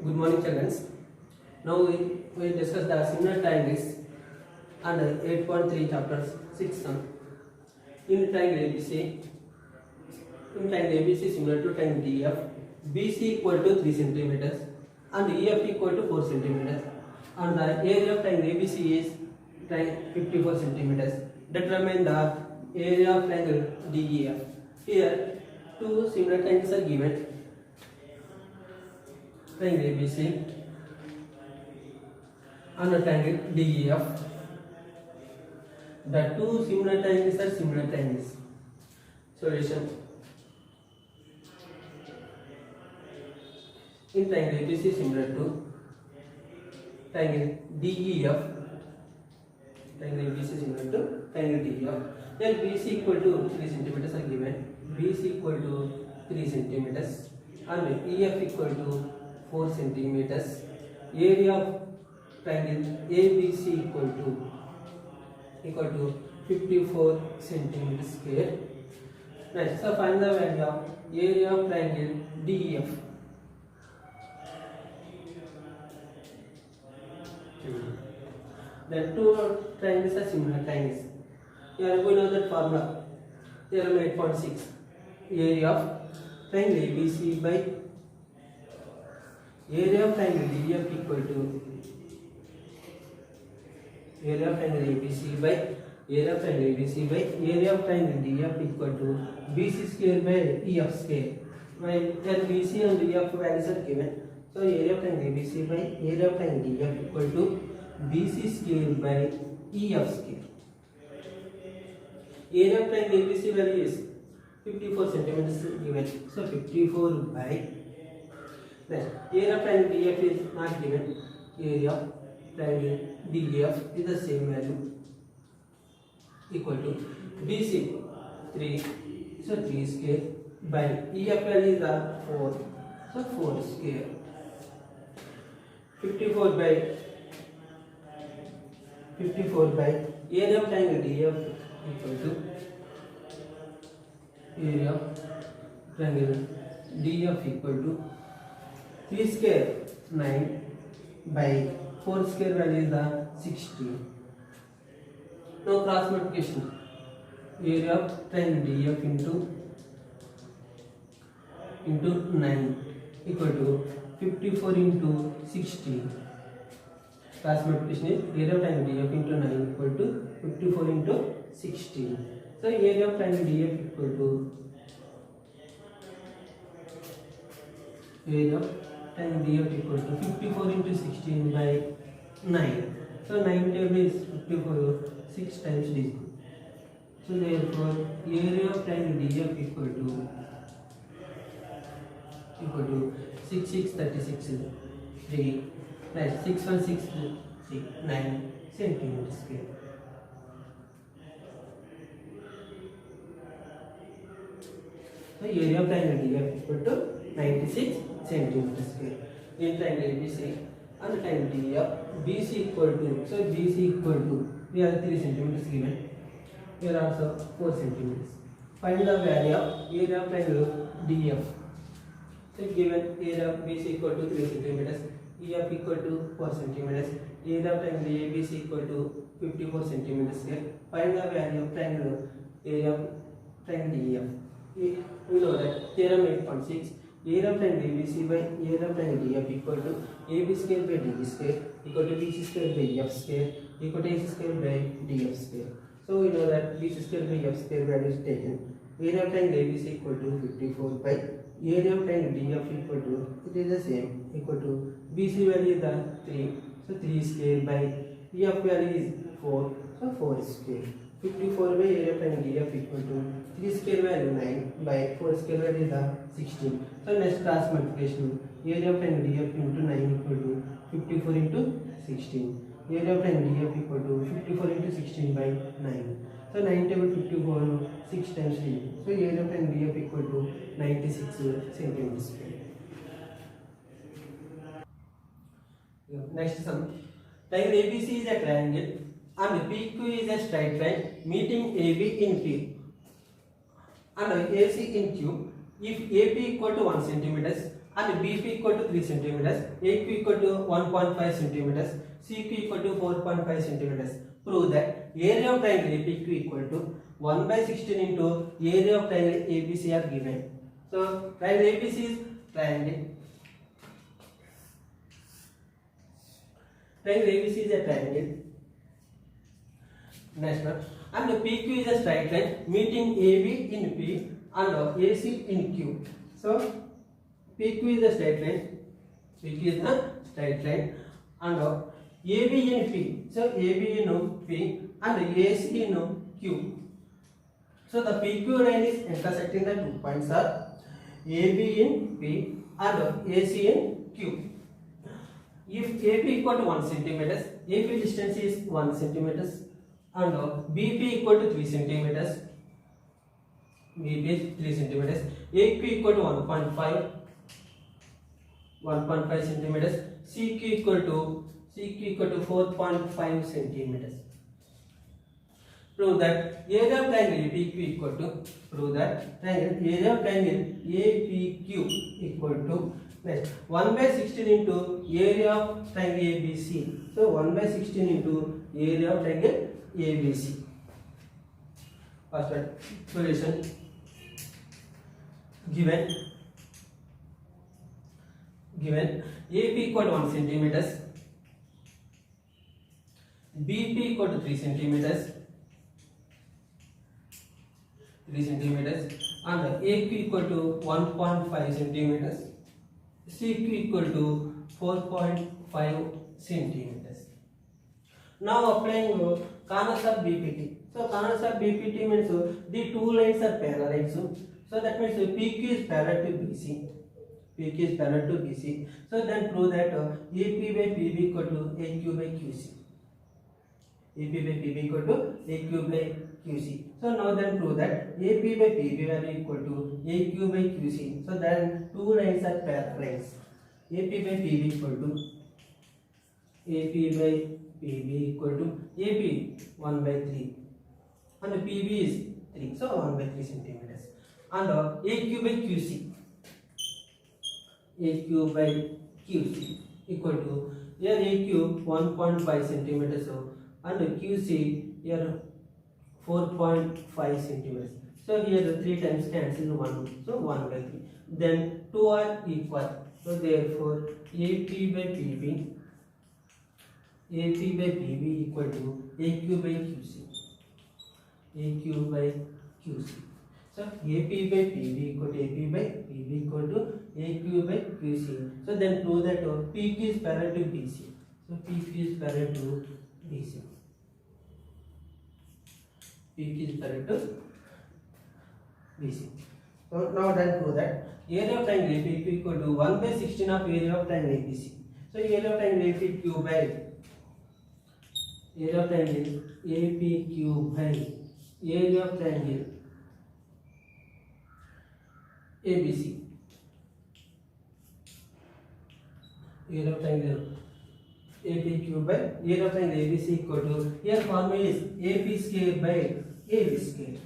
Good morning, children. Now we discuss the similar triangles under 8.3 chapter 6 sum. In triangle ABC similar to triangle DF, BC equal to 3 centimeters and EF equal to 4 centimeters, and the area of triangle ABC is 54 centimeters. Determine the area of triangle DEF. Here two similar triangles are given. Triangle ABC and a triangle DEF. The two similar triangles are similar triangles. Solution. In triangle ABC similar to triangle DEF. Triangle ABC similar to triangle DEF. Then BC equal to 3 centimeters are given. BC equal to 3 centimeters and EF equal to 4 centimeters. Area of triangle ABC equal to 54 centimeters square. Next, so find the value of area of triangle DEF. The two triangles are similar triangles. Here we know that formula. Theorem 8.6. Area of triangle ABC by area of triangle DEF equal to area of triangle ABC by area of triangle ABC by area of triangle DEF equal to BC square by EF square. While then BC and EF values are given. So area of triangle ABC by area of triangle DEF equal to BC square by EF square. Area of triangle ABC value is 54 centimeters given. So 54 by then area of triangle DEF is not given. Area of triangle DEF is the same value equal to BC 3, so 3 square by EF value is 4, so 4 square. 54 by area of triangle DEF equal to area of triangle DEF equal to 3 square 9 by 4 square value is 16. Now cross multiplication. Area of triangle DEF into 9 equal to 54 into 16. Cross multiplication is area of triangle DEF into 9 equal to 54 into 16. So area of triangle DEF equal to area of triangle DEF equal to 54 into 16 by 9. So 9 table is 54, 6 times this. So therefore area of triangle DEF equal to 6 6 36 3 plus 6 1 6 9 centimeters square. So area of triangle DEF equal to 96 centimeters square. In triangle ABC and triangle DEF, BC equal to, so BC equal to, we have 3 centimeters given. Here also 4 centimeters. Find the value of area of triangle DEF. So given area of BC equal to 3 centimeters, EF equal to 4 centimeters, area of triangle ABC equal to 54 centimeters square. Find the value of triangle area of triangle DEF. We know that theorem 8.6. Area of triangle ABC by area of triangle DEF equal to AB square by DB square equal to BC square by EF square equal to AC square by DF square. So we know that BC square by EF square value is taken. Area of triangle ABC equal to 54 by area of triangle DEF equal to, it is the same, equal to BC value is 3, so 3 square by EF value is 4, so 4 square. 54 by area of triangle DEF equal to 3 square value 9 by 4 square value is 16. So next cross multiplication. Area of triangle DEF into 9 equal to 54 into 16. Area of triangle DEF equal to 54 into 16 by 9. So 9 table 54 6 times 3. So area of triangle DEF equal to 96 centimeters square. Next sum. Triangle ABC is a triangle and PQ is a straight line meeting AB in P and AC in Q. If AP equal to 1 centimeters and BP equal to 3 centimeters, AQ equal to 1.5 centimeters, CQ equal to 4.5 centimeters. Prove that area of triangle APQ equal to 1 by 16 into area of triangle ABC are given. So triangle ABC is triangle ABC is a triangle. Next one, and PQ is a straight line meeting AB in P and AC in Q. So PQ is a straight line. PQ is a straight line and AB in P. So AB in P and AC in Q. So the PQ line is intersecting the 2 points are AB in P and AC in Q. If AP equal to 1 centimeters, AP distance is 1 centimeters and BP equal to 3 centimeters. BP is 3 centimeters. AQ equal to 1.5 centimeters. CQ equal to 4.5 centimeters. Prove that area of triangle APQ equal to area of triangle APQ equal to 1 by 16 into area of triangle ABC. So 1 by 16 into area of triangle ABC. First one, solution. Given AP equal to 1 centimeters, BP equal to 3 centimeters, and AQ equal to 1.5 centimeters, CQ equal to 4.5 centimeters. Now applying corners of BPT. So corners of BPT means the two lines are parallel. So that means PQ is parallel to BC. PQ is parallel to BC. So then prove that AP by PB equal to AQ by QC. AP by PB equal to AQ by QC. So now then prove that AP by PB value equal to AQ by QC. So then two lines are parallel. AP by PB equal to AP by PB equal to AP 1 by 3 and PB is 3. So 1 by 3 centimeters. And AQ by QC. AQ by QC equal to here AQ 1.5 centimeters and QC here 4.5 centimeters. So here 3 times cancel 1. So 1 by 3. Then 2 are equal. So therefore AP by PB equal to AQ by QC. AQ by QC. So AP by PB equal to AP by PB equal to AQ by QC. So then prove that PQ is parallel to BC. So PQ is parallel to BC. PQ is parallel to BC. So now then prove that area of triangle APQ equal to 1 by 16 of area of triangle ABC. So area of triangle APQ by area of triangle APQ by area of triangle ABC. Area of triangle APQ by area of triangle ABC equal to here formula is AP square by AB square.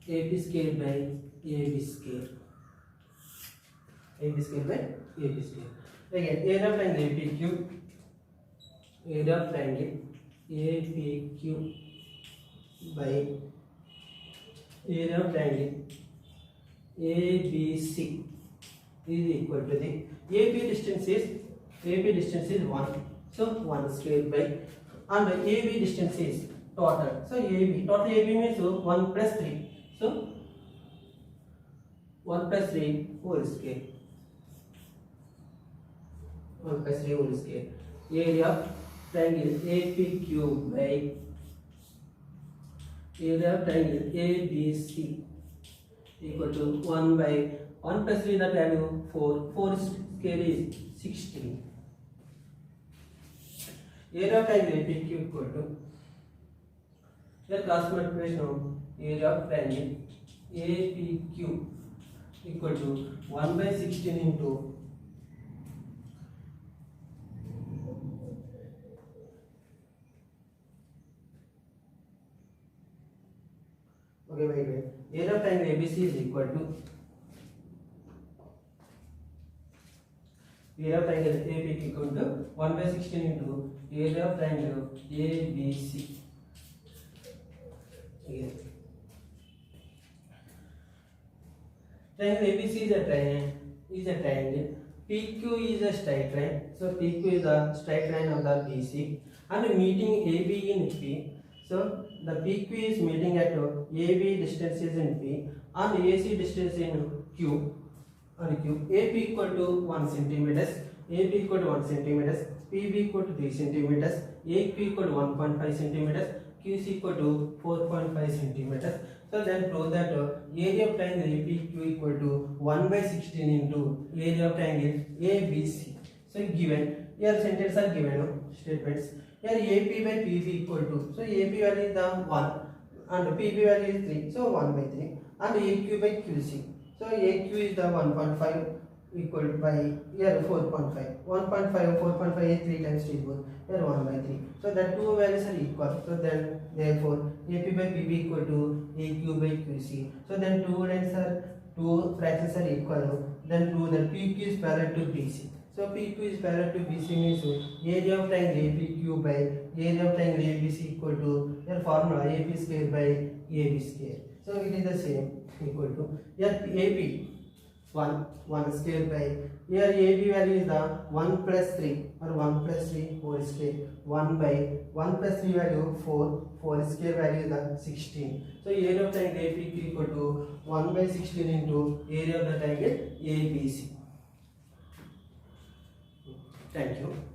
AB square by AB square. AB square by AB square. Again, area of triangle APQ. Area of triangle APQ by area of triangle ABC is equal to the AB distance is 1. So 1 square by and AB distance is total. So total AB means 1 plus 3. So 1 plus 3 whole square. 1 plus 3 whole square. Area of triangle APQ by area of triangle ABC equal to 1 by 1 plus 3 that value 4. 4 square is 16. Area of triangle APQ equal to the cross multiplication of area of triangle APQ equal to 1 by 16 into area of triangle ABC is equal to area of triangle APQ equal to 1 by 16 into area of triangle ABC. Again. Triangle ABC is a triangle. PQ is a straight line. So PQ is a straight line of the BC and meeting AB in P. So the PQ is meeting at AB distance is in P and AC distance in Q. AP equal to 1 centimeters, AP equal to 1 centimeters, PB equal to 3 centimeters, AQ equal to 1.5 centimeters, QC equal to 4.5 centimeters. So then prove that area of triangle APQ equal to 1 by 16 into area of triangle ABC. So given here sentences are given statements. Here AP by PB equal to, so AP value is the 1 and PB value is 3, so 1 by 3 and AQ by QC. So AQ is the 1.5 equal by here 4.5. 1.5 or 4.5 is 3 times 3 here 1 by 3. So that two values are equal. So then therefore AP by PB equal to AQ by QC. So then two fractions are equal. Then prove that PQ is parallel to BC. So PQ is parallel to BC means area of triangle APQ by area of triangle ABC equal to your formula AP square by AB square. So it is the same equal to here AP 1 square by here AB value is the 1 plus 3 or 1 plus 3 whole square 1 by 1 plus 3 value 4 square value is the 16. So area of triangle APQ equal to 1 by 16 into area of the triangle ABC. Thank you.